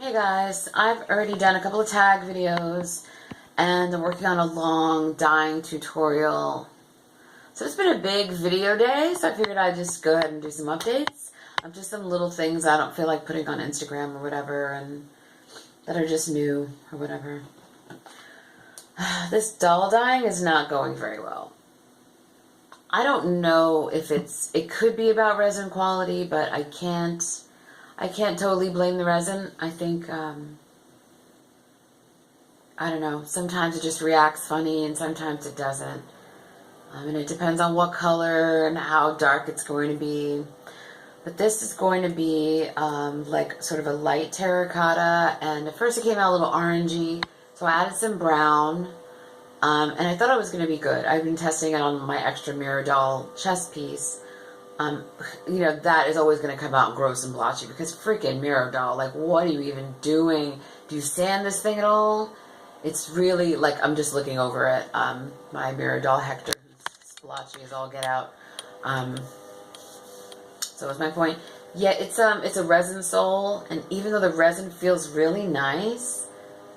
Hey guys, I've already done a couple of tag videos and I'm working on a long dyeing tutorial. So it's been a big video day, so I figured I'd just go ahead and do some updates of just some little things I don't feel like putting on Instagram or whatever and that are just new or whatever. This doll dyeing is not going very well. I don't know if it could be about resin quality, but I can't totally blame the resin. I think, I don't know, sometimes it just reacts funny and sometimes it doesn't. And it depends on what color and how dark it's going to be. But this is going to be like sort of a light terracotta, and at first it came out a little orangey, so I added some brown. And I thought it was going to be good. I've been testing it on my extra mirror doll chest piece. You know, that is always going to come out gross and blotchy because freaking mirror doll, like, what are you even doing? Do you sand this thing at all? It's really, like, I'm just looking over at my mirror doll Hector, who's splotchy as all get out. So what's my point? Yeah, it's a resin sole, and even though the resin feels really nice,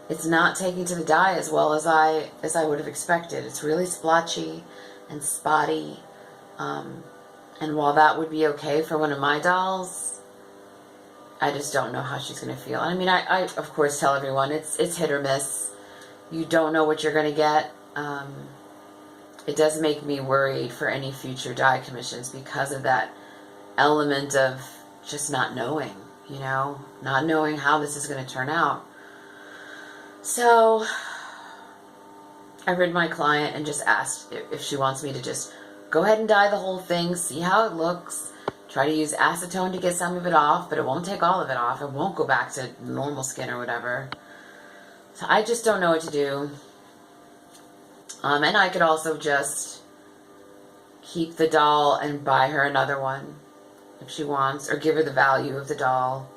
it's not taking to the dye as well as I would have expected. It's really splotchy and spotty. And while that would be okay for one of my dolls, I just don't know how she's going to feel. I mean, I of course tell everyone it's hit or miss. You don't know what you're going to get. It does make me worried for any future dye commissions because of that element of just not knowing, you know, not knowing how this is going to turn out. So I read my client and just asked if she wants me to just go ahead and dye the whole thing, see how it looks, try to use acetone to get some of it off, but it won't take all of it off. It won't go back to normal skin or whatever. So I just don't know what to do. And I could also just keep the doll and buy her another one if she wants, or give her the value of the doll.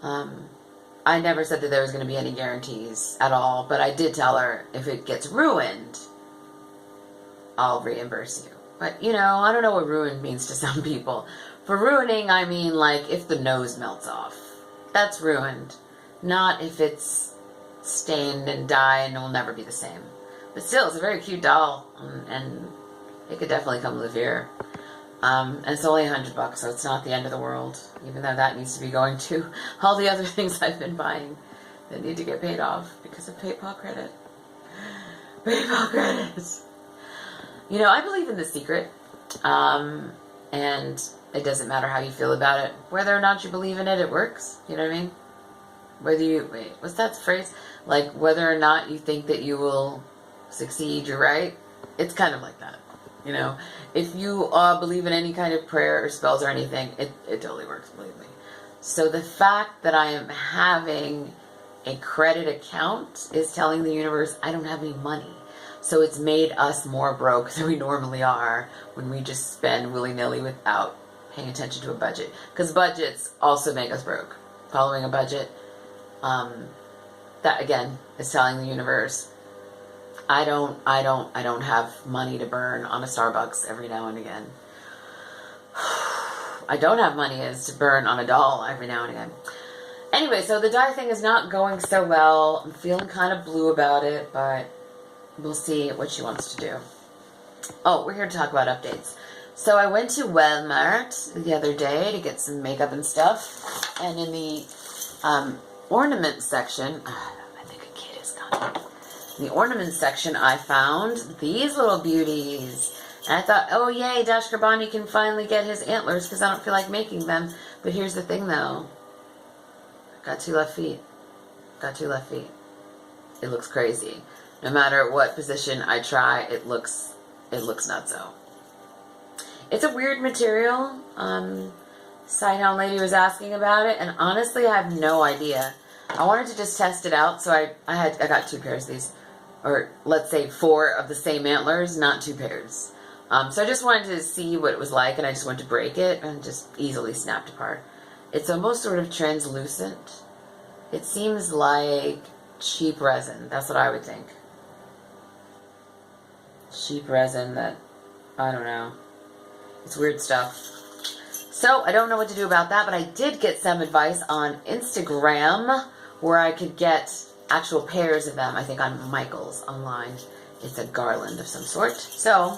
I never said that there was going to be any guarantees at all, but I did tell her if it gets ruined, I'll reimburse you. But, you know, I don't know what ruined means to some people. For ruining, I mean, like, if the nose melts off. That's ruined. Not if it's stained and dye and will never be the same. But still, it's a very cute doll, and it could definitely come live here. And it's only $100, so it's not the end of the world, even though that needs to be going to all the other things I've been buying that need to get paid off because of PayPal credit. PayPal credit! You know, I believe in The Secret, and it doesn't matter how you feel about it. Whether or not you believe in it, it works. You know what I mean? Whether you, wait, what's that phrase? Like, whether or not you think that you will succeed, you're right. It's kind of like that. You know, if you believe in any kind of prayer or spells or anything, it totally works, believe me. So the fact that I am having a credit account is telling the universe I don't have any money. So it's made us more broke than we normally are when we just spend willy-nilly without paying attention to a budget. Because budgets also make us broke. Following a budget, that again is telling the universe, I don't have money to burn on a Starbucks every now and again. I don't have money to burn on a doll every now and again. Anyway, so the dye thing is not going so well. I'm feeling kind of blue about it, but we'll see what she wants to do. Oh, we're here to talk about updates. So I went to Walmart the other day to get some makeup and stuff. And in the ornament section, I think a kid is coming. In the ornament section, I found these little beauties. And I thought, oh yay, Dash Garbani can finally get his antlers because I don't feel like making them. But here's the thing though. Got two left feet. Got two left feet. It looks crazy. No matter what position I try, it looks nutso. It's a weird material. Sidehound lady was asking about it, and honestly, I have no idea. I wanted to just test it out, so I got two pairs of these, or let's say 4 of the same antlers, not 2 pairs. So I just wanted to see what it was like, and I just went to break it, and just easily snapped apart. It's almost sort of translucent. It seems like cheap resin. That's what I would think. Cheap resin that, I don't know. It's weird stuff. So I don't know what to do about that, but I did get some advice on Instagram where I could get actual pairs of them. I think on Michael's online. It's a garland of some sort. So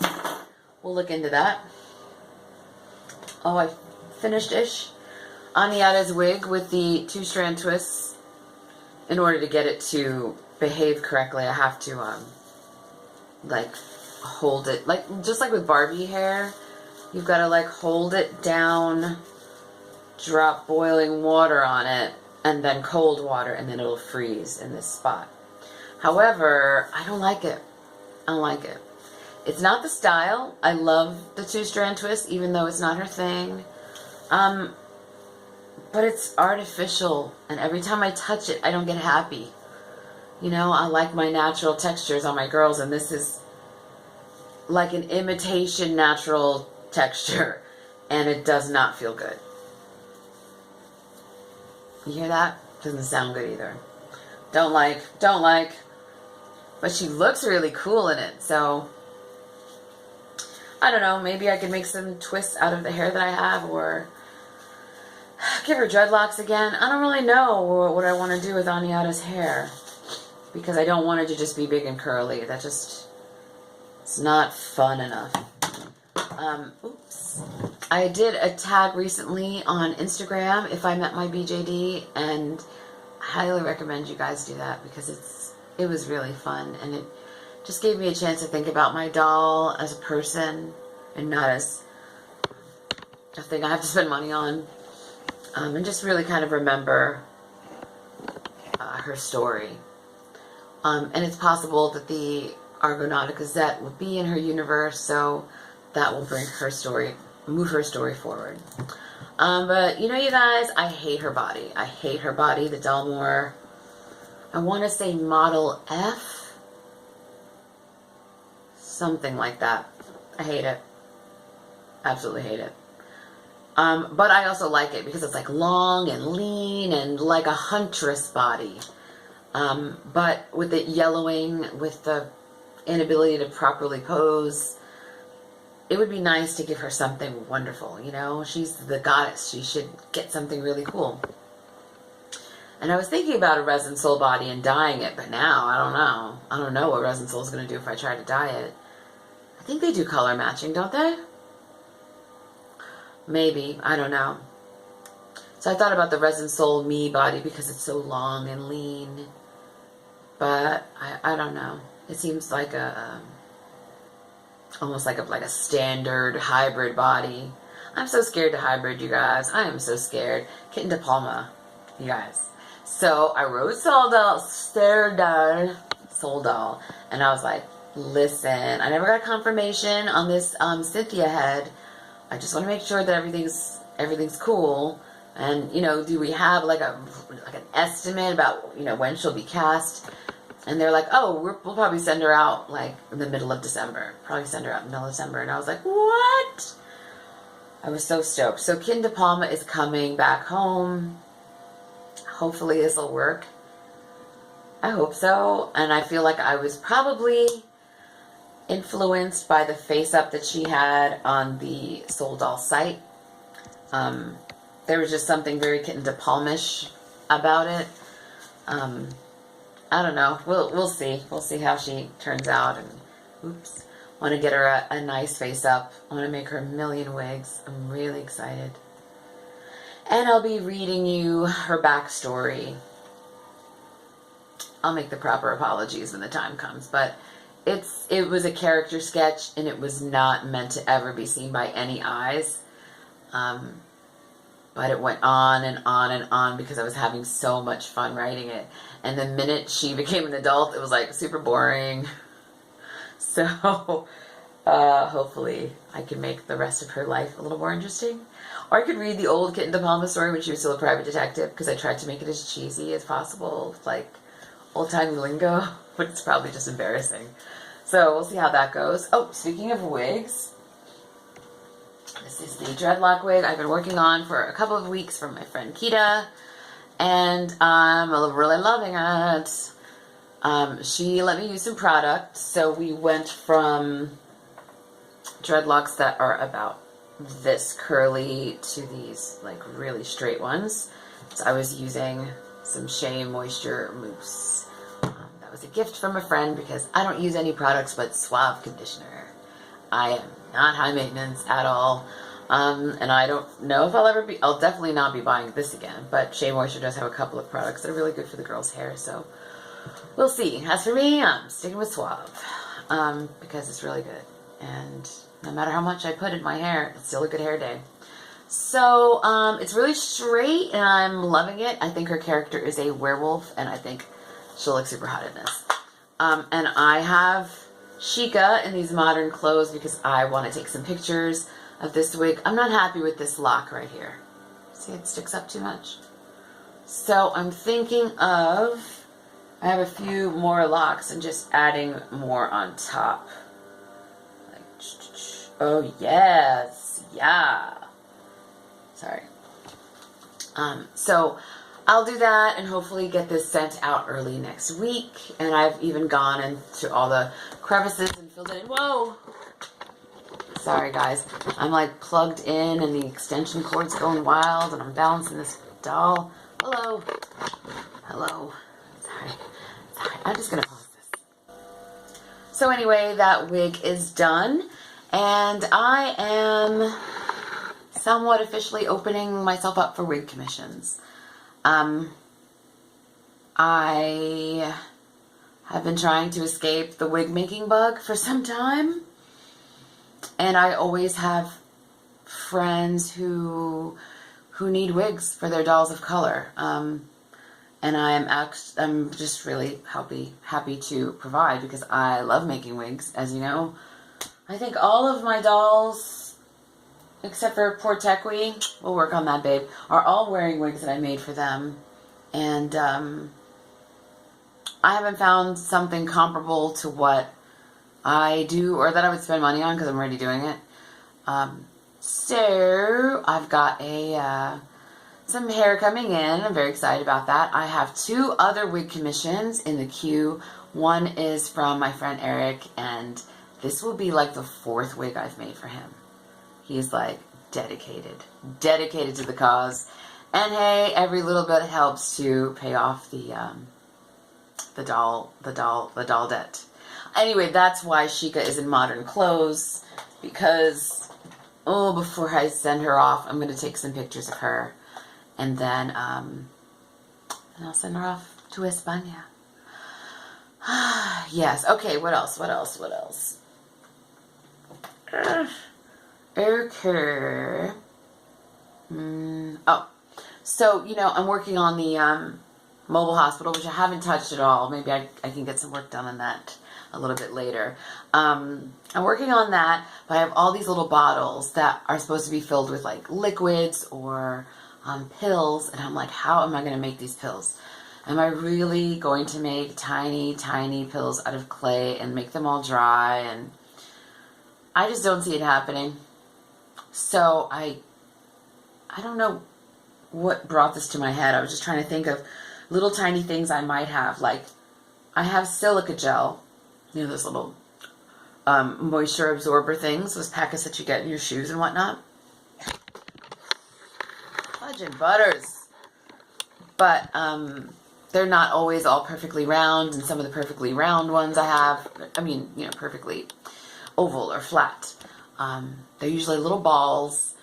we'll look into that. Oh, I finished-ish. Aniata's wig with the 2-strand twists. In order to get it to behave correctly, I have to, like, hold it. Like, just like with Barbie hair, you've got to, like, hold it down, drop boiling water on it, and then cold water, and then it'll freeze in this spot. However, I don't like it. I don't like it. It's not the style. I love the 2-strand twist, even though it's not her thing. But it's artificial, and every time I touch it, I don't get happy. You know, I like my natural textures on my girls, and this is like an imitation natural texture, and it does not feel good. You hear that? Doesn't sound good either. Don't like. But she looks really cool in it, so I don't know, maybe I could make some twists out of the hair that I have, or give her dreadlocks again. I don't really know what I want to do with Aniata's hair, because I don't want it to just be big and curly. That just, it's not fun enough. Oops. I did a tag recently on Instagram, If I Met My BJD, and I highly recommend you guys do that, because it was really fun, and it just gave me a chance to think about my doll as a person, and not as a thing I have to spend money on. And just really kind of remember her story. And it's possible that the Argonaut Gazette will be in her universe, so that will bring her story, move her story forward. But, you know, you guys, I hate her body. I hate her body, the Delmore. I want to say Model F. Something like that. I hate it. Absolutely hate it. But I also like it because it's like long and lean and like a huntress body. But with it yellowing, with the inability to properly pose, it would be nice to give her something wonderful, you know? She's the goddess. She should get something really cool. And I was thinking about a resin soul body and dyeing it, but now I don't know. I don't know what resin soul is going to do if I try to dye it. I think they do color matching, don't they? Maybe. I don't know. So I thought about the resin soul me body because it's so long and lean. But I don't know. It seems like a almost like a standard hybrid body. I'm so scared to hybrid, you guys. I am so scared. Kitten De Palma, you guys. So I wrote Soul Doll, and I was like, listen, I never got confirmation on this Cynthia head. I just want to make sure that everything's cool. And, you know, do we have like an estimate about, you know, when she'll be cast? And they're like, oh, we'll probably send her out like in the middle of December. Probably send her out in the middle of December. And I was like, what? I was so stoked. So Kitten De Palma is coming back home. Hopefully this will work. I hope so. And I feel like I was probably influenced by the face-up that she had on the Soul Doll site. There was just something very Kitten De Palmish about it. I don't know. We'll see. We'll see how she turns out. And oops, want to get her a nice face-up. I want to make her a million wigs. I'm really excited. And I'll be reading you her backstory. I'll make the proper apologies when the time comes, but it was a character sketch, and it was not meant to ever be seen by any eyes. But it went on and on and on because I was having so much fun writing it. And the minute she became an adult, it was like super boring. So hopefully I can make the rest of her life a little more interesting. Or I could read the old Kitten De Palma story when she was still a private detective, because I tried to make it as cheesy as possible, like old-time lingo, but it's probably just embarrassing. So we'll see how that goes. Oh, speaking of wigs, this is the dreadlock wig I've been working on for a couple of weeks from my friend Kita, and I'm really loving it. She let me use some product, so we went from dreadlocks that are about this curly to these like really straight ones. So I was using some Shea Moisture Mousse. That was a gift from a friend because I don't use any products but Suave conditioner. I am not high maintenance at all. And I don't know if I'll definitely not be buying this again, but Shea Moisture does have a couple of products that are really good for the girls' hair, so we'll see. As for me, I'm sticking with Suave, because it's really good, and no matter how much I put in my hair, it's still a good hair day. So, it's really straight, and I'm loving it. I think her character is a werewolf, and I think she'll look super hot in this. And I have Chica in these modern clothes because I want to take some pictures of this wig. I'm not happy with this lock right here. See, it sticks up too much. So I'm thinking of, I have a few more locks and just adding more on top. Like, oh yes, yeah. Sorry. So I'll do that and hopefully get this sent out early next week. And I've even gone into all the crevices and filled it in. Whoa! Sorry guys, I'm like plugged in and the extension cord's going wild and I'm balancing this doll. Hello. Hello. Sorry. I'm just gonna pause this. So anyway, that wig is done and I am somewhat officially opening myself up for wig commissions. I have been trying to escape the wig making bug for some time. And I always have friends who need wigs for their dolls of color. And I'm just really happy to provide because I love making wigs, as you know. I think all of my dolls, except for poor Tequi, we'll work on that babe, are all wearing wigs that I made for them. And I haven't found something comparable to what I do, or that I would spend money on because I'm already doing it. So I've got some hair coming in. I'm very excited about that. I have 2 other wig commissions in the queue. One is from my friend Eric, and this will be like the 4th wig I've made for him. He's like dedicated to the cause. And hey, every little bit helps to pay off the doll debt. Anyway, that's why Chica is in modern clothes, because, before I send her off, I'm going to take some pictures of her, and then I'll send her off to España. Yes, okay, what else? Okay. So, I'm working on the mobile hospital, which I haven't touched at all. Maybe I can get some work done on that a little bit later. I'm working on that, but I have all these little bottles that are supposed to be filled with like liquids or pills, and I'm like, how am I going to make these pills? Am I really going to make tiny pills out of clay and make them all dry? And I just don't see it happening. So I don't know what brought this to my head. I was just trying to think of little tiny things I might have. Like, I have silica gel, those little moisture absorber things, those packets that you get in your shoes and whatnot. Fudge and butters. But they're not always all perfectly round, and some of the perfectly round ones I have, perfectly oval or flat. They're usually little balls,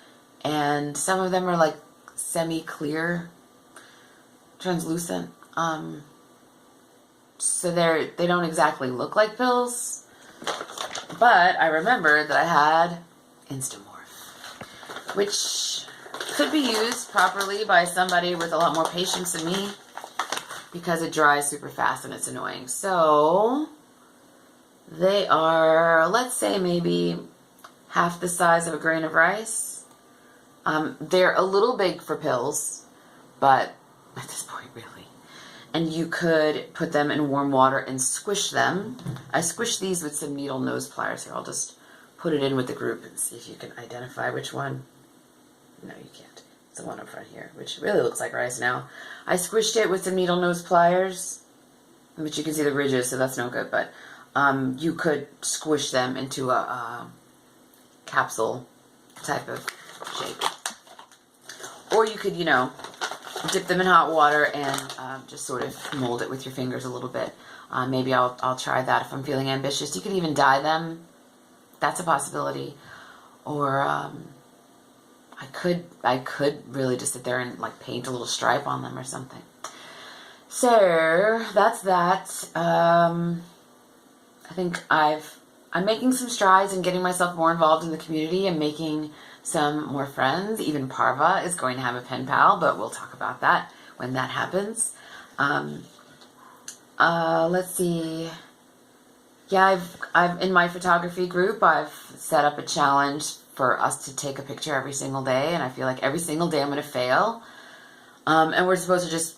and some of them are like semi-clear, translucent. So they don't exactly look like pills, but I remembered that I had Instamorph, which could be used properly by somebody with a lot more patience than me, because it dries super fast and it's annoying. So they are, let's say, maybe half the size of a grain of rice. They're a little big for pills, but at this point, really. And you could put them in warm water and squish them. I squish these with some needle nose pliers. Here, I'll just put it in with the group and see if you can identify which one. No, you can't. It's the one up front here, which really looks like rice now. I squished it with some needle nose pliers, but you can see the ridges, so that's no good. But you could squish them into a capsule type of shape. Or you could, you know, dip them in hot water and just sort of mold it with your fingers a little bit. Maybe I'll try that if I'm feeling ambitious. You could even dye them. That's a possibility. Or I could really just sit there and like paint a little stripe on them or something. So that's that. I think I'm making some strides in getting myself more involved in the community and making some more friends. Even Parva is going to have a pen pal, but we'll talk about that when that happens. Let's see. Yeah, I've in my photography group, I've set up a challenge for us to take a picture every single day, and I feel like every single day I'm going to fail. And we're supposed to just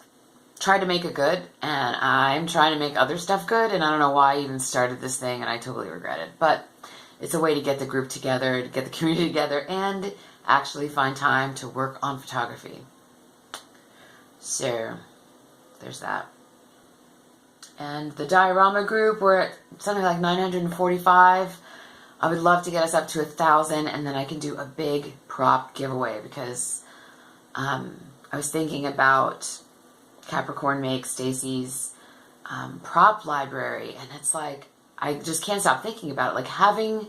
try to make it good, and I'm trying to make other stuff good, and I don't know why I even started this thing, and I totally regret it. But it's a way to get the group together, to get the community together, and actually find time to work on photography. So there's that. And the diorama group, we're at something like 945. I would love to get us up to 1,000, and then I can do a big prop giveaway, because I was thinking about Capricorn Makes Stacy's prop library, and it's like, I just can't stop thinking about it. Like having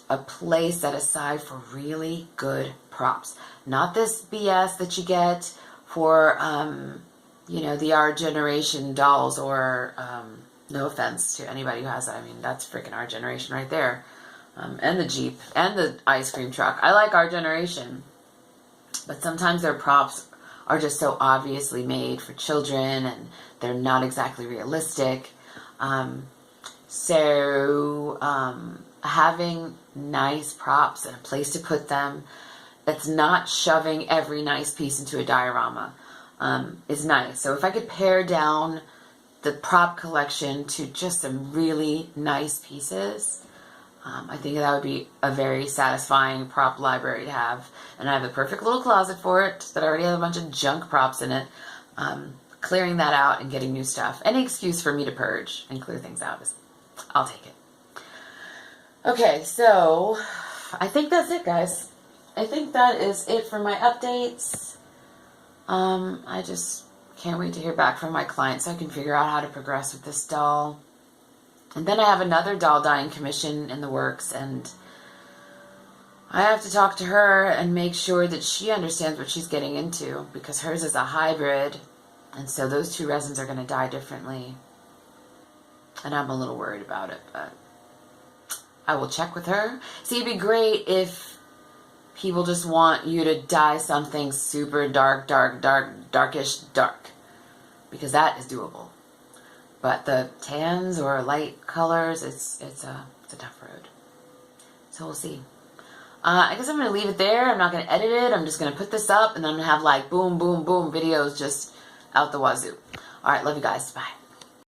a place set aside for really good props. Not this BS that you get for, you know, the Our Generation dolls, or, no offense to anybody who has that. I mean, that's freaking Our Generation right there. And the Jeep, and the ice cream truck. I like Our Generation. But sometimes their props are just so obviously made for children, and they're not exactly realistic. Having nice props and a place to put them that's not shoving every nice piece into a diorama is nice. So if I could pare down the prop collection to just some really nice pieces, I think that would be a very satisfying prop library to have. And I have the perfect little closet for it that already has a bunch of junk props in it. Clearing that out and getting new stuff. Any excuse for me to purge and clear things out, I'll take it. Okay, so I think that's it, guys. I think that is it for my updates. I just can't wait to hear back from my client so I can figure out how to progress with this doll. And then I have another doll dyeing commission in the works, and I have to talk to her and make sure that she understands what she's getting into, because hers is a hybrid, and so those two resins are going to dye differently. And I'm a little worried about it, but I will check with her. See, it'd be great if people just want you to dye something super darkish dark, because that is doable. But the tans or light colors, it's a tough road. So we'll see. I guess I'm going to leave it there. I'm not going to edit it. I'm just going to put this up, and then I'm going to have like boom, boom, boom videos just out the wazoo. All right, love you guys. Bye.